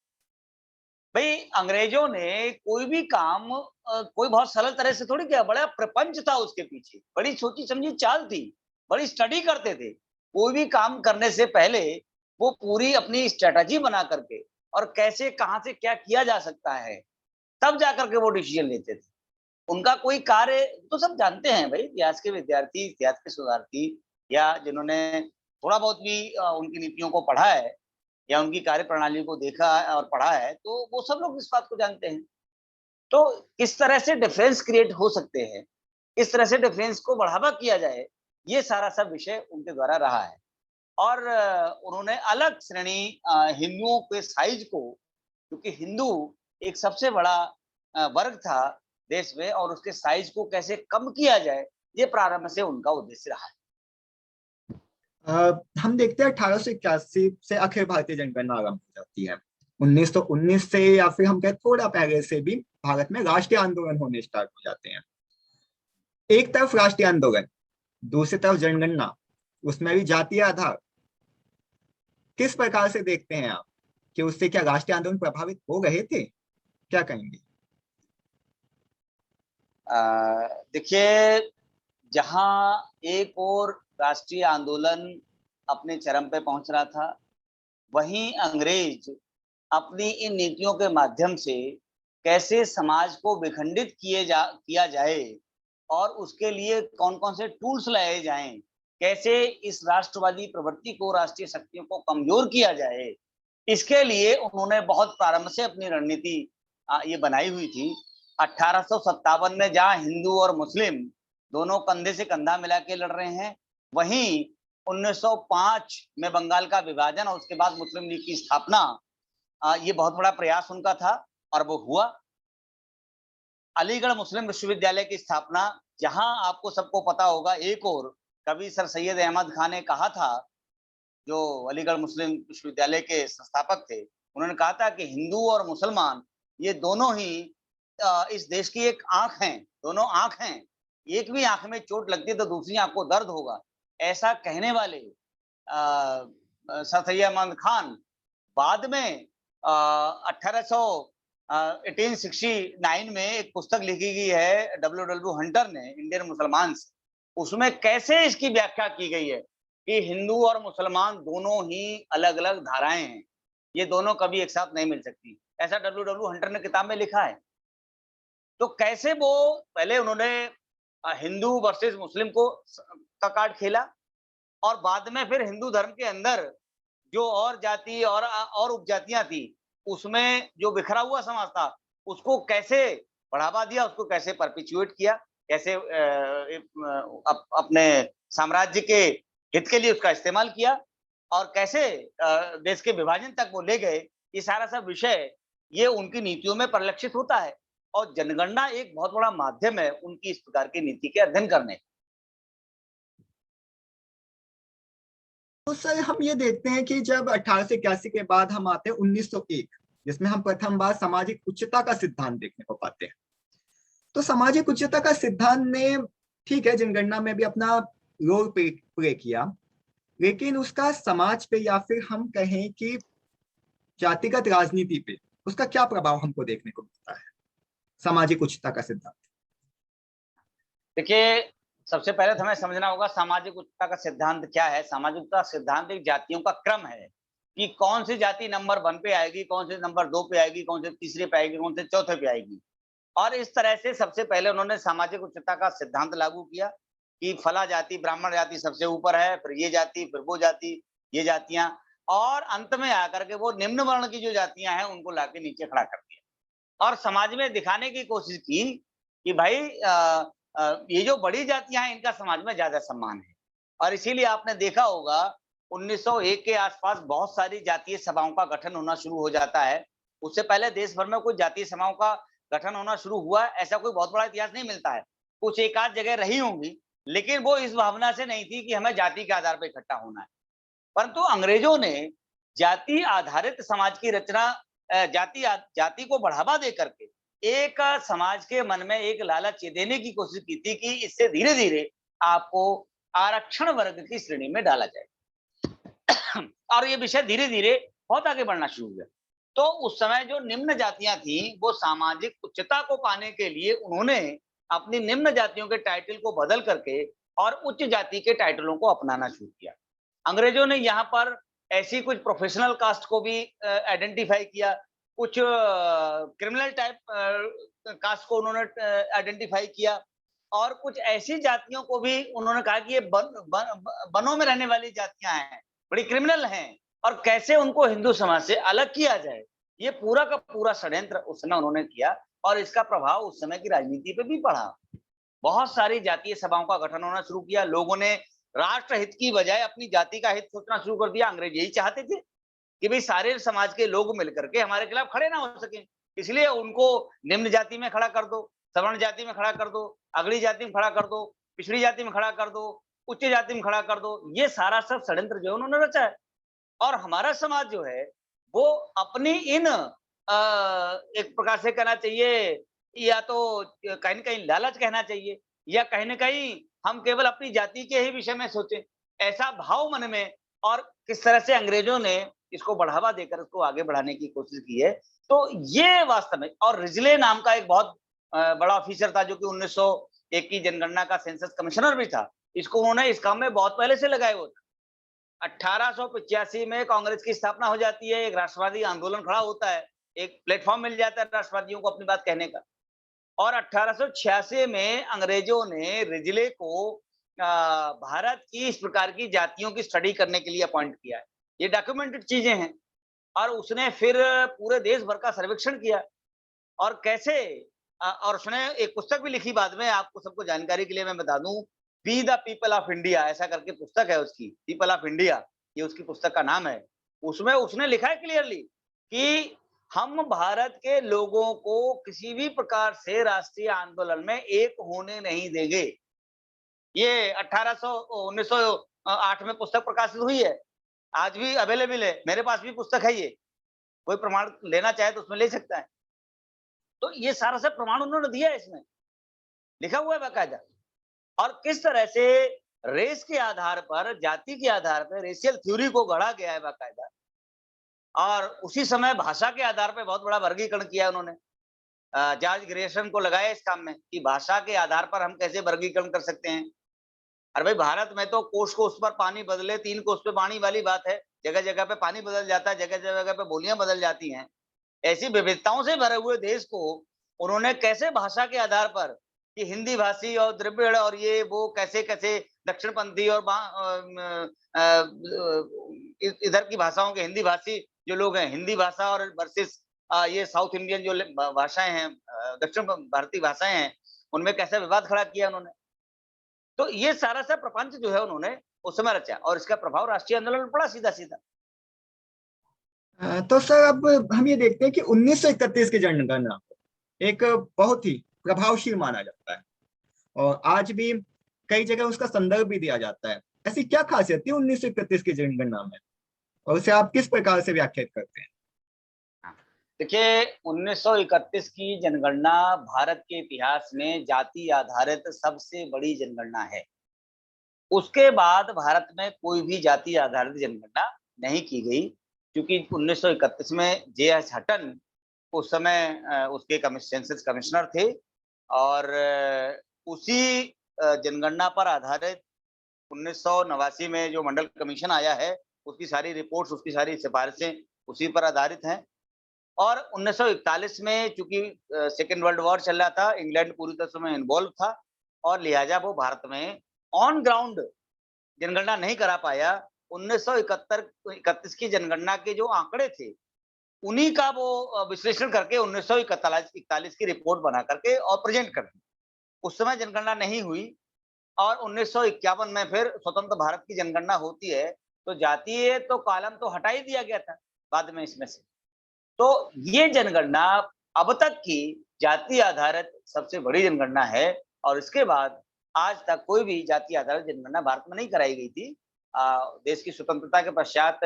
भाई अंग्रेजों ने कोई भी काम कोई बहुत सरल तरह से थोड़ी किया, बड़ा प्रपंच था उसके पीछे, बड़ी सोची समझी चाल थी, बड़ी स्टडी करते थे। कोई भी काम करने से पहले वो पूरी अपनी स्ट्रेटजी बना करके और कैसे कहां से क्या किया जा सकता है, तब जाकर के वो डिसीजन लेते थे। उनका कोई कार्य तो सब जानते हैं भाई, इतिहास के विद्यार्थी, इतिहास के शोधार्थी या जिन्होंने थोड़ा बहुत भी उनकी नीतियों को पढ़ा है या उनकी कार्यप्रणाली को देखा है और पढ़ा है, तो वो सब लोग इस बात को जानते हैं। तो किस तरह से डिफरेंस क्रिएट हो सकते हैं, किस तरह से डिफरेंस को बढ़ावा किया जाए, ये सारा सब विषय उनके द्वारा रहा है। और उन्होंने अलग श्रेणी हिंदुओं के साइज को, क्योंकि हिंदू एक सबसे बड़ा वर्ग था देश में, और उसके साइज को कैसे कम किया जाए, ये प्रारंभ से उनका उद्देश्य रहा है। हम देखते हैं 1881 से अखिल भारतीय जनगणना आरंभ हो जाती है। 1919 से या फिर हम कहते थोड़ा पहले से भी भारत में राष्ट्रीय आंदोलन होने स्टार्ट हो जाते हैं। एक तरफ राष्ट्रीय आंदोलन, दूसरी तरफ जनगणना, उसमें भी जातीय आधार। किस प्रकार से देखते हैं आप कि उससे क्या राष्ट्रीय आंदोलन प्रभावित हो रहे थे, क्या कहेंगे? देखिए, जहां एक और राष्ट्रीय आंदोलन अपने चरम पे पहुंच रहा था, वहीं अंग्रेज अपनी इन नीतियों के माध्यम से कैसे समाज को विखंडित किया जाए और उसके लिए कौन-कौन से टूल्स लाए जाएं, कैसे इस राष्ट्रवादी प्रवृत्ति को, राष्ट्रीय शक्तियों को कमजोर किया जाए, इसके लिए उन्होंने बहुत प्रारंभ से अपनी रणनीति ये बनाई हुई थी। 1857 में जहां हिंदू और मुस्लिम दोनों कंधे से कंधा मिला के लड़ रहे हैं, वहीं 1905 में बंगाल का विभाजन और उसके बाद मुस्लिम लीग की स्थापना, ये बहुत बड़ा प्रयास उनका था और वो हुआ। अलीगढ़ मुस्लिम विश्वविद्यालय की स्थापना, जहां आपको सबको पता होगा, एक और कवि सर सैयद अहमद खान ने कहा था, जो अलीगढ़ मुस्लिम विश्वविद्यालय के संस्थापक थे, उन्होंने कहा था कि हिंदू और मुसलमान ये दोनों ही इस देश की एक आंख हैं, दोनों आंख हैं। एक भी आंख में चोट लगती है तो दूसरी आंख को दर्द होगा। ऐसा कहने वाले सर सैयद अहमद खान बाद में 1869 में एक पुस्तक लिखी गई है डब्ल्यू हंटर ने, इंडियन मुसलमान्स, उसमें कैसे इसकी व्याख्या की गई है कि हिंदू और मुसलमान दोनों ही अलग अलग धाराएं हैं, ये दोनों कभी एक साथ नहीं मिल सकती, ऐसा डब्ल्यू हंटर ने किताब में लिखा है। तो कैसे वो पहले उन्होंने हिंदू वर्सेस मुस्लिम का कार्ड खेला और बाद में फिर हिंदू धर्म के अंदर जो और जाति और उपजातियां थी, उसमें जो बिखरा हुआ समाज था, उसको कैसे बढ़ावा दिया, उसको कैसे परपिचुएट किया, कैसे अपने साम्राज्य के हित के लिए उसका इस्तेमाल किया और कैसे देश के विभाजन तक वो ले गए, ये सारा सब विषय ये उनकी नीतियों में परिलक्षित होता है। और जनगणना एक बहुत बड़ा माध्यम है उनकी इस प्रकार की नीति के अध्ययन करने। तो सर हम ये देखते हैं कि जब 1881 के बाद हम आते हैं 1901, जिसमें हम प्रथम बार सामाजिक उच्चता का सिद्धांत देखने को पाते हैं। तो सामाजिक उच्चता का सिद्धांत ने, ठीक है, जनगणना में भी अपना रोल प्ले किया, लेकिन उसका समाज पे या फिर हम कहें कि जातिगत राजनीति पे उसका क्या प्रभाव हमको देखने को मिलता है, सामाजिक उच्चता का सिद्धांत? देखिए, सबसे पहले तो हमें समझना होगा सामाजिक उच्चता का सिद्धांत क्या है। सामाजिक उच्चता सिद्धांत एक जातियों का क्रम है कि कौन सी जाति नंबर 1 पे आएगी, कौन सी नंबर 2 पे आएगी, कौन से तीसरे पे आएगी, कौन से चौथे पे आएगी। और इस तरह से सबसे पहले उन्होंने सामाजिक उच्चता का सिद्धांत लागू किया कि फला जाति, ब्राह्मण जाति सबसे ऊपर है, फिर ये जाति, फिर वो जाति, ये जातियां, और अंत में आकर के वो निम्न वर्ण की जो जातियां हैं उनको लाके नीचे खड़ा कर दिया और समाज में दिखाने की कोशिश की कि भाई ये जो बड़ी जातियां हैं इनका समाज में ज्यादा सम्मान है। और इसीलिए आपने देखा होगा 1901 के आसपास बहुत सारी जातीय सभाओं का गठन होना शुरू हो जाता है उससे पहले देश भर में कोई जातीय सभाओं का गठन होना शुरू हुआ, ऐसा कोई बहुत बड़ा इतिहास नहीं मिलता है। कुछ एक आध जगह रही होंगी, लेकिन वो इस भावना से नहीं थी कि हमें जाति के आधार पर इकट्ठा होना है। परंतु अंग्रेजों ने जाति आधारित समाज की रचना, जाति को बढ़ावा दे करके एक समाज के मन में एक लालच देने की कोशिश की थी कि इससे धीरे-धीरे आपको आरक्षण वर्ग की श्रेणी में डाला जाए। और ये विषय धीरे-धीरे बहुत आगे बढ़ना शुरू हुआ। तो उस समय जो निम्न जातियां थी, वो सामाजिक उच्चता को पाने के लिए उन्होंने अपनी निम्न जातियों के टाइटल को बदल करके और उच्च जाति के टाइटलों को अपनाना शुरू किया। अंग्रेजों ने यहाँ पर ऐसी कुछ प्रोफेशनल कास्ट को भी आइडेंटिफाई किया, कुछ क्रिमिनल टाइप कास्ट को उन्होंने आइडेंटिफाई किया, और कुछ ऐसी जातियों को भी उन्होंने कहा कि ये वनों में रहने वाली जातियां हैं, बड़ी क्रिमिनल हैं, और कैसे उनको हिंदू समाज से अलग किया जाए। ये पूरा का पूरा षड्यंत्र उस समय उन्होंने किया, और इसका प्रभाव उस समय की राजनीति पे भी पड़ा। बहुत सारी जातीय सभाओं का गठन होना शुरू किया। लोगों ने राष्ट्र हित की बजाय अपनी जाति का हित सोचना शुरू कर दिया। अंग्रेज यही चाहते थे कि भाई सारे समाज के लोग मिलकर के हमारे खिलाफ खड़े ना हो सके, इसलिए उनको निम्न जाति में खड़ा कर दो, सवर्ण जाति में खड़ा कर दो, अगली जाति में खड़ा कर दो, पिछड़ी जाति में खड़ा कर दो, उच्च जाति में खड़ा कर दो। ये सारा सब षड्यंत्र जो है उन्होंने रचा है। और हमारा समाज जो है वो अपनी इन एक प्रकार से कहना चाहिए, या तो कहीं न कहीं लालच कहना चाहिए, या कहीं न कहीं हम केवल अपनी जाति के ही विषय में सोचें, ऐसा भाव मन में, और किस तरह से अंग्रेजों ने इसको बढ़ावा देकर इसको आगे बढ़ाने की कोशिश की है। तो ये वास्तव में, और रिजले नाम का एक बहुत बड़ा ऑफिसर था जो कि 1901 की जनगणना का सेंसस कमिश्नर भी था। इसको उन्होंने इस काम में बहुत पहले से लगाए हुए था। 1885 में कांग्रेस की स्थापना हो जाती है, एक राष्ट्रवादी आंदोलन खड़ा होता है, एक प्लेटफॉर्म मिल जाता है राष्ट्रवादियों को अपनी बात कहने का। और 1886 में अंग्रेजों ने रिजले को भारत की इस प्रकार की जातियों की स्टडी करने के लिए अपॉइंट किया है। ये डॉक्यूमेंटेड चीजें हैं। और उसने फिर पूरे देश भर का सर्वेक्षण किया, और कैसे और उसने एक पुस्तक भी लिखी बाद में, आपको सबको जानकारी के लिए मैं बता दूं, be the people of India ऐसा करके पुस्तक है उसकी, पीपल ऑफ इंडिया, ये उसकी पुस्तक का नाम है। उसमें उसने लिखा है क्लियरली कि हम भारत के लोगों को किसी भी प्रकार से राष्ट्रीय आंदोलन में एक होने नहीं देंगे। ये 1908 में पुस्तक प्रकाशित हुई है, आज भी अवेलेबल है, मेरे पास भी पुस्तक है ये, कोई प्रमाण लेना चाहे तो उसमें ले सकता है। तो ये सारा सब प्रमाण उन्होंने दिया है, इसमें लिखा हुआ है बाकायदा। और किस तरह से रेस के आधार पर, जाति के आधार पर रेशियल थ्योरी को गढ़ा गया है बाकायदा, और उसी समय भाषा के आधार पर बहुत बड़ा वर्गीकरण किया उन्होंने। जॉर्ज ग्रेसन को लगाया इस काम में कि भाषा के आधार पर हम कैसे वर्गीकरण कर सकते हैं। अरे भाई, भारत में तो कोष को उस पर पानी बदले, 3 कोष पे पानी वाली बात है। जगह जगह पे पानी बदल जाता है, जगह जगह पे बोलियां बदल जाती हैं। ऐसी विविधताओं से भरे हुए देश को उन्होंने कैसे भाषा के आधार पर कि हिंदी भाषी और द्रविड़ और ये वो कैसे कैसे दक्षिणपंथी और इधर की भाषाओं के हिंदी भाषी जो लोग हैं, हिंदी भाषा और वर्सेस ये साउथ इंडियन जो भाषाएं हैं, दक्षिण भारतीय भाषाएं हैं, उनमें कैसे विवाद खड़ा किया उन्होंने। तो ये सारा सा प्रपंच जो है उन्होंने उस समय रचा, और इसका प्रभाव राष्ट्रीय आंदोलन में पड़ा सीधा सीधा। तो सर, अब हम ये देखते हैं कि 1931 की जनगणना एक बहुत ही प्रभावशील माना जाता है, और आज भी कई जगह उसका संदर्भ भी दिया जाता है। ऐसी क्या खासियत थी 1931 की जनगणना में, और उसे आप किस प्रकार से व्याख्यात करते हैं? देखिए, 1931 की जनगणना भारत के इतिहास में जाति आधारित सबसे बड़ी जनगणना है। उसके बाद भारत में कोई भी जाति आधारित जनगणना नहीं की गई, क्योंकि 1931 में जे.एच. हटन उस समय उसके सेंसस कमिश्नर थे, और उसी जनगणना पर आधारित 1989 में जो मंडल कमीशन आया है, उसकी सारी रिपोर्ट्स, उसकी सारी सिफारिशें उसी पर आधारित हैं। और 1941 में चूंकि सेकेंड वर्ल्ड वॉर चल रहा था, इंग्लैंड पूरी तरह से इन्वॉल्व था, और लिहाजा वो भारत में ऑन ग्राउंड जनगणना नहीं करा पाया। 1931 की जनगणना के जो आंकड़े थे, उन्हीं का वो विश्लेषण करके 1941 की रिपोर्ट बना करके और प्रेजेंट कर दी। उस समय जनगणना नहीं हुई, और 1951 में फिर स्वतंत्र भारत की जनगणना होती है, तो जातीय तो कॉलम तो हटा ही दिया गया था बाद में इसमें से। तो ये जनगणना अब तक की जाति आधारित सबसे बड़ी जनगणना है और इसके बाद आज तक कोई भी जाति आधारित जनगणना भारत में नहीं कराई गई थी। देश की स्वतंत्रता के पश्चात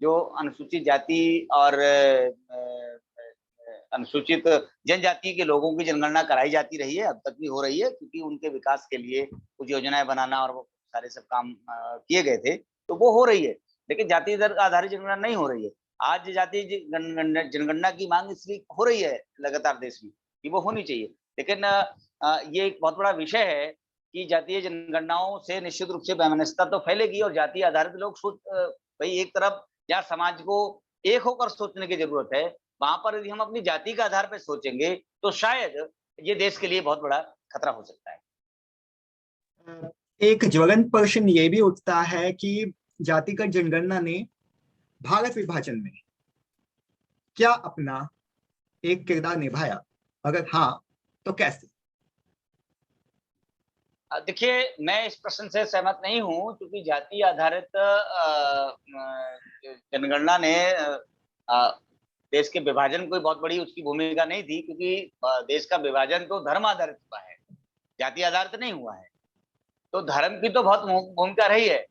जो अनुसूचित जाति और अनुसूचित जनजाति के लोगों की जनगणना कराई जाती रही है, अब तक भी हो रही है, क्योंकि उनके विकास के लिए कुछ योजनाएं बनाना और वो सारे सब काम किए गए थे, तो वो हो रही है। लेकिन जाति आधारित जनगणना नहीं हो रही है। आज जाति जनगणना की मांग इसलिए हो रही है लगातार देश में कि वो होनी चाहिए। लेकिन ये एक बहुत बड़ा विषय है कि जातीय जनगणनाओं से निश्चित रूप से वैमनस्यता तो फैलेगी और जाति आधारित लोग सोच भाई एक तरफ जहाँ समाज को एक होकर सोचने की जरूरत है, वहां पर यदि हम अपनी जाति के आधार पर सोचेंगे तो शायद ये देश के लिए बहुत बड़ा खतरा हो सकता है। एक ज्वलंत प्रश्न ये भी उठता है कि जातिगत जनगणना ने भारत विभाजन में क्या अपना एक किरदार निभाया? अगर हाँ तो कैसे? देखिए, मैं इस प्रश्न से सहमत नहीं हूं, क्योंकि जाति आधारित जनगणना ने देश के विभाजन कोई बहुत बड़ी उसकी भूमिका नहीं थी, क्योंकि देश का विभाजन तो धर्म आधारित हुआ है, जाति आधारित नहीं हुआ है। तो धर्म की तो बहुत भूमिका रही है।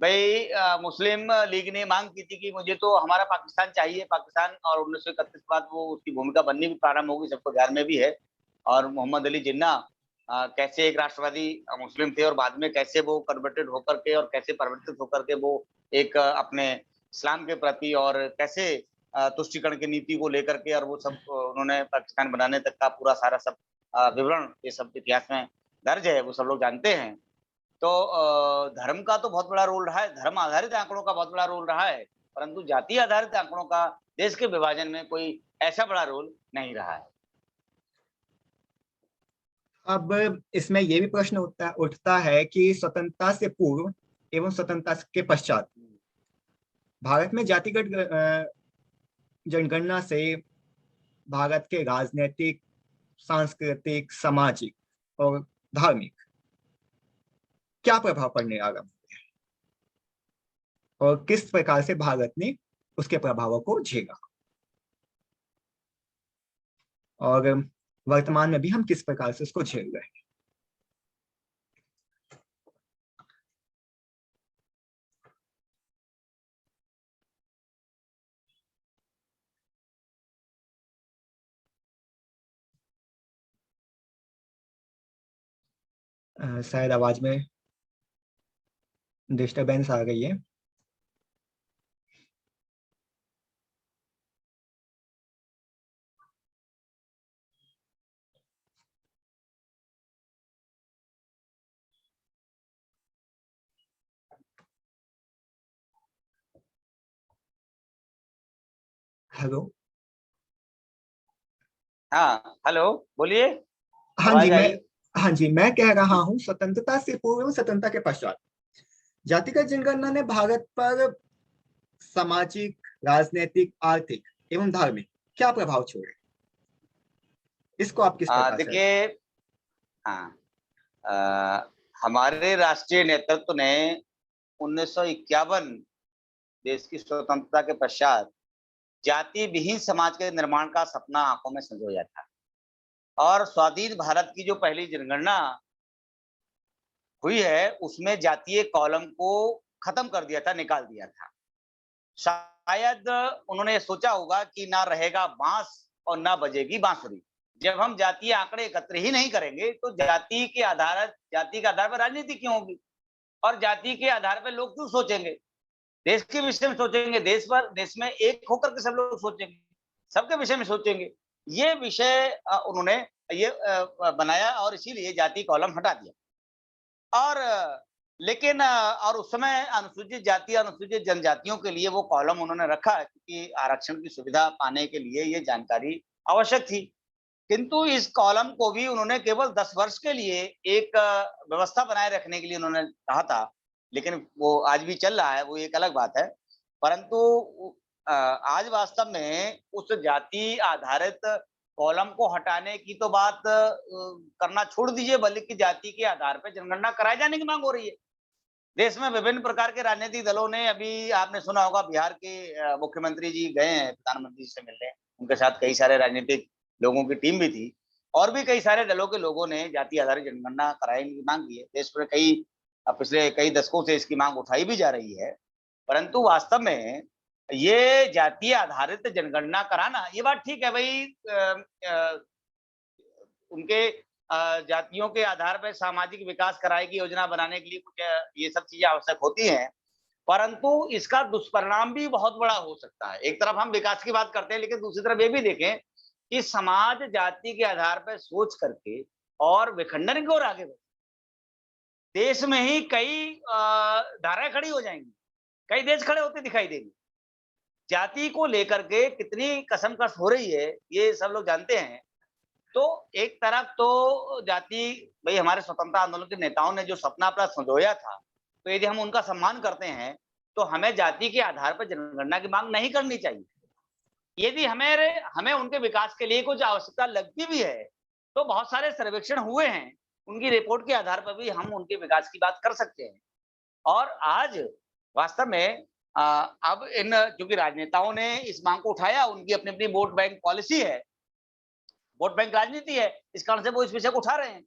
भाई मुस्लिम लीग ने मांग की थी कि मुझे तो हमारा पाकिस्तान चाहिए, पाकिस्तान, और 1931 बाद वो उसकी भूमिका बननी भी प्रारंभ होगी, सबको ध्यान में भी है। और मोहम्मद अली जिन्ना कैसे एक राष्ट्रवादी मुस्लिम थे और बाद में कैसे वो कन्वर्टेड होकर के और कैसे परिवर्तित होकर के वो एक अपने इस्लाम के प्रति और कैसे तुष्टिकरण की नीति को लेकर के और वो सब उन्होंने पाकिस्तान बनाने तक का पूरा सारा सब विवरण ये सब इतिहास में दर्ज है, वो सब लोग जानते हैं। तो धर्म का तो बहुत बड़ा रोल रहा है, धर्म आधारित आंकड़ों का बहुत बड़ा रोल रहा है, परंतु जाति आधारित आंकड़ों का देश के विभाजन में कोई ऐसा बड़ा रोल नहीं रहा है। अब इसमें यह भी प्रश्न उठता है कि स्वतंत्रता से पूर्व एवं स्वतंत्रता के पश्चात भारत में जातिगत जनगणना से भारत के राजनीतिक, सांस्कृतिक, सामाजिक और धार्मिक क्या प्रभाव पड़ने आरंभ हुए और किस प्रकार से भारत ने उसके प्रभावों को झेला, और वर्तमान में भी हम किस प्रकार से उसको झेल रहे हैं। शायद आवाज में डिस्टरबेंस आ गई है। हेलो। हाँ, हेलो, बोलिए। हाँ जी आवाज मैं आई। हाँ जी मैं कह रहा हूँ, स्वतंत्रता से पूर्व एवं स्वतंत्रता के पश्चात जातिगत जनगणना ने भारत पर सामाजिक, राजनीतिक, आर्थिक एवं धार्मिक क्या प्रभाव छोड़े? इसको आप किस प्रकार से? देखिए, हाँ, हमारे राष्ट्रीय नेतृत्व ने 1951 देश की स्वतंत्रता के पश्चात जाति विहीन समाज के निर्माण का सपना आंखों में संजोया था और स्वाधीन भारत की जो पहली जनगणना हुई है उसमें जातीय कॉलम को खत्म कर दिया था, निकाल दिया था। शायद उन्होंने सोचा होगा कि ना रहेगा बांस और ना बजेगी बांसुरी। जब हम जातीय आंकड़े एकत्र ही नहीं करेंगे तो जाति के आधार पर राजनीति क्यों होगी और जाति के आधार पर लोग क्यों सोचेंगे, देश के विषय में सोचेंगे, देश में एक होकर के सब लोग सोचेंगे, सबके विषय में सोचेंगे। ये विषय उन्होंने ये बनाया और इसीलिए जाति कॉलम हटा दिया। और लेकिन और उस समय अनुसूचित जाति, अनुसूचित जनजातियों के लिए वो कॉलम उन्होंने रखा क्योंकि आरक्षण की सुविधा पाने के लिए ये जानकारी आवश्यक थी। किंतु इस कॉलम को भी उन्होंने केवल 10 वर्ष के लिए एक व्यवस्था बनाए रखने के लिए उन्होंने कहा था, लेकिन वो आज भी चल रहा है, वो एक अलग बात है। परंतु आज वास्तव में उस जाति आधारित कॉलम को हटाने की तो बात करना छोड़ दीजिए, बल्कि जाति के आधार पर जनगणना कराए जाने की मांग हो रही है। देश में विभिन्न प्रकार के राजनीतिक दलों ने, अभी आपने सुना होगा बिहार के मुख्यमंत्री जी गए हैं प्रधानमंत्री से मिलने, उनके साथ कई सारे राजनीतिक लोगों की टीम भी थी और भी कई सारे दलों के लोगों ने जाति आधारित जनगणना कराने की मांग की है। देश में पिछले कई दशकों से इसकी मांग उठाई भी जा रही है, परंतु वास्तव में ये जातीय आधारित जनगणना कराना, ये बात ठीक है भाई, उनके जातियों के आधार पर सामाजिक विकास कराए की योजना बनाने के लिए कुछ ये सब चीजें आवश्यक होती हैं, परंतु इसका दुष्परिणाम भी बहुत बड़ा हो सकता है। एक तरफ हम विकास की बात करते हैं, लेकिन दूसरी तरफ ये भी देखें कि समाज जाति के आधार पर सोच करके और विखंडन की ओर आगे बढ़े। देश में ही कई धाराएं खड़ी हो जाएंगी, कई देश खड़े होते दिखाई देंगे। जाति को लेकर के कितनी कसमकस हो रही है, ये सब लोग जानते हैं। तो एक तरफ तो जाति, भाई हमारे स्वतंत्रता आंदोलन के नेताओं ने जो सपना अपना संजोया था, तो यदि हम उनका सम्मान करते हैं तो हमें जाति के आधार पर जनगणना की मांग नहीं करनी चाहिए। यदि हमें उनके विकास के लिए कुछ आवश्यकता लगती भी है तो बहुत सारे सर्वेक्षण हुए हैं, उनकी रिपोर्ट के आधार पर भी हम उनके विकास की बात कर सकते हैं। और आज वास्तव में अब क्योंकि राजनेताओं ने इस मांग को उठाया, उनकी अपनी अपनी वोट बैंक पॉलिसी है, वोट बैंक राजनीति है, इस कारण से वो इस विषय को उठा रहे हैं।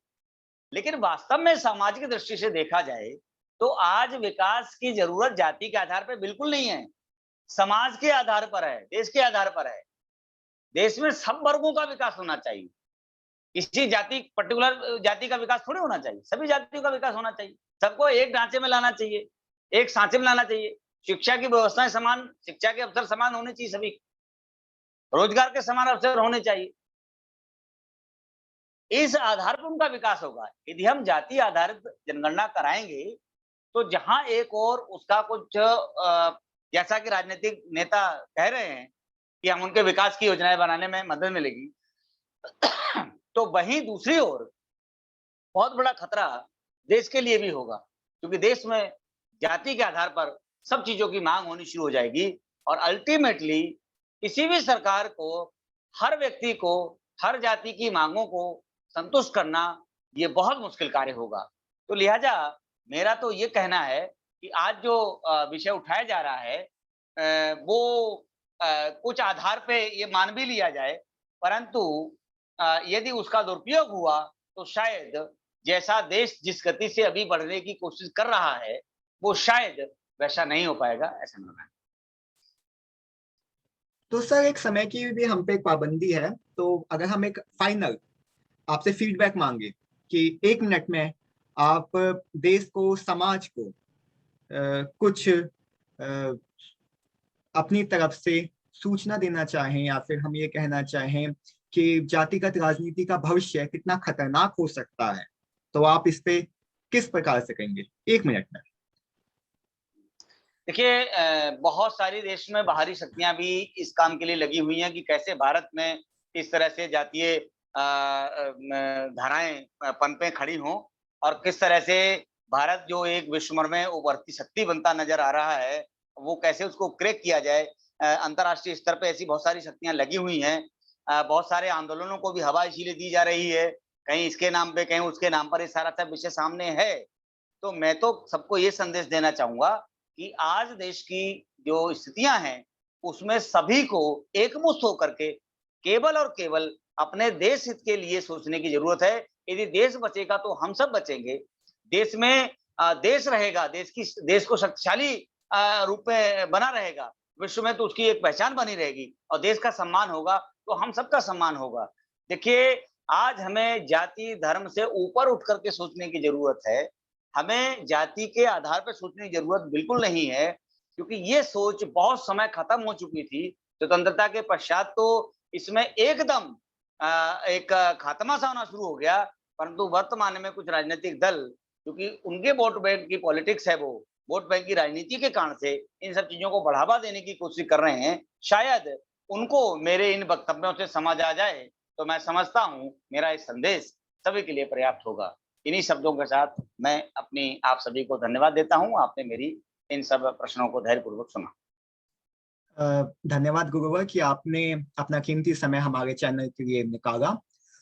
लेकिन वास्तव में सामाजिक दृष्टि से देखा जाए तो आज विकास की जरूरत जाति के आधार पर बिल्कुल नहीं है, समाज के आधार पर है, देश के आधार पर है। देश में सब वर्गों का विकास होना चाहिए, किसी जाति पर्टिकुलर जाति का विकास थोड़ी होना चाहिए, सभी जातियों का विकास होना चाहिए। सबको एक ढांचे में लाना चाहिए, एक सांचे में लाना चाहिए। शिक्षा की व्यवस्थाएं समान, शिक्षा के अवसर समान होने चाहिए, सभी रोजगार के समान अवसर होने चाहिए। इस आधार पर उनका विकास होगा। यदि हम जाति आधारित जनगणना कराएंगे तो जहां एक और उसका कुछ जैसा कि राजनीतिक नेता कह रहे हैं कि हम उनके विकास की योजनाएं बनाने में मदद मिलेगी, तो वहीं दूसरी ओर बहुत बड़ा खतरा देश के लिए भी होगा, क्योंकि देश में जाति के आधार पर सब चीजों की मांग होनी शुरू हो जाएगी और अल्टीमेटली किसी भी सरकार को हर व्यक्ति को, हर जाति की मांगों को संतुष्ट करना ये बहुत मुश्किल कार्य होगा। तो लिहाजा मेरा तो ये कहना है कि आज जो विषय उठाया जा रहा है वो कुछ आधार पे ये मान भी लिया जाए, परंतु यदि उसका दुरुपयोग हुआ तो शायद जैसा देश जिस गति से अभी बढ़ने की कोशिश कर रहा है वो शायद वैसा नहीं हो पाएगा, ऐसा मानना है। तो सर एक समय की भी हम पे एक पाबंदी है, तो अगर हम एक फाइनल आपसे फीडबैक मांगे कि 1 मिनट में आप देश को, समाज को कुछ अपनी तरफ से सूचना देना चाहें या फिर हम ये कहना चाहें कि जातिगत राजनीति का भविष्य कितना खतरनाक हो सकता है, तो आप इस पे किस प्रकार से कहेंगे 1 मिनट में? देखिए, बहुत सारी देश में बाहरी शक्तियां भी इस काम के लिए लगी हुई हैं कि कैसे भारत में इस तरह से जातीय धाराएं पनपे खड़ी हों और किस तरह से भारत जो एक विश्वभर में उभरती शक्ति बनता नजर आ रहा है, वो कैसे उसको क्रैक किया जाए। अंतर्राष्ट्रीय स्तर पे ऐसी बहुत सारी शक्तियां लगी हुई हैं। बहुत सारे आंदोलनों को भी हवा इसीलिए दी जा रही है, कहीं इसके नाम पे, कहीं उसके नाम पर, ये सारा सब विषय सामने है। तो मैं तो सबको ये संदेश देना चाहूंगा कि आज देश की जो स्थितियां हैं उसमें सभी को एकमुश्त होकर के केवल और केवल अपने देश हित के लिए सोचने की जरूरत है। यदि देश बचेगा तो हम सब बचेंगे। देश में देश रहेगा, देश को शक्तिशाली रूप में बना रहेगा, विश्व में तो उसकी एक पहचान बनी रहेगी और देश का सम्मान होगा तो हम सबका सम्मान होगा। देखिए, आज हमें जाति धर्म से ऊपर उठ करके सोचने की जरूरत है। हमें जाति के आधार पर सोचने की जरूरत बिल्कुल नहीं है, क्योंकि ये सोच बहुत समय खत्म हो चुकी थी। स्वतंत्रता के पश्चात तो इसमें एकदम एक खात्मा सा होना शुरू हो गया, परंतु वर्तमान में कुछ राजनीतिक दल, क्योंकि उनके वोट बैंक की पॉलिटिक्स है, वो वोट बैंक की राजनीति के कारण से इन सब चीजों को बढ़ावा देने की कोशिश कर रहे हैं। शायद उनको मेरे इन वक्तव्यों से समझ आ जाए तो मैं समझता हूं मेरा ये संदेश सभी के लिए पर्याप्त होगा। इन्हीं शब्दों के साथ मैं अपनी आप सभी को धन्यवाद देता हूं। आपने मेरी इन सब प्रश्नों को धैर्यपूर्वक सुना। धन्यवाद गुरुवर कि आपने अपना कीमती समय हमारे चैनल के लिए निकाला।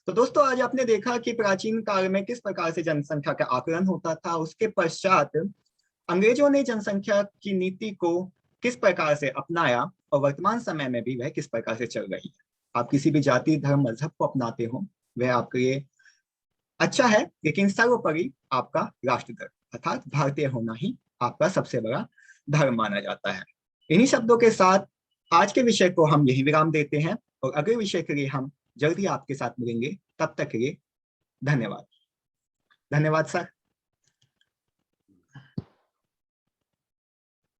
तो दोस्तों, आज आपने देखा कि प्राचीन काल में किस प्रकार से जनसंख्या का आकलन होता था। उसके पश्चात अंग्रेजों ने जनसंख्या की नीति को किस प्रकार से अपनाया और वर्तमान समय में भी वह किस प्रकार से चल रही है। आप किसी भी जाति, धर्म, मजहब को अपनाते हो, वह आपके लिए अच्छा है, लेकिन सर्वोपरि आपका राष्ट्र धर्म अर्थात भारतीय होना ही आपका सबसे बड़ा धर्म माना जाता है। इन्हीं शब्दों के साथ आज के विषय को हम यही विराम देते हैं और अगले विषय के लिए हम जल्दी आपके साथ मिलेंगे। तब तक के लिए धन्यवाद। धन्यवाद सर।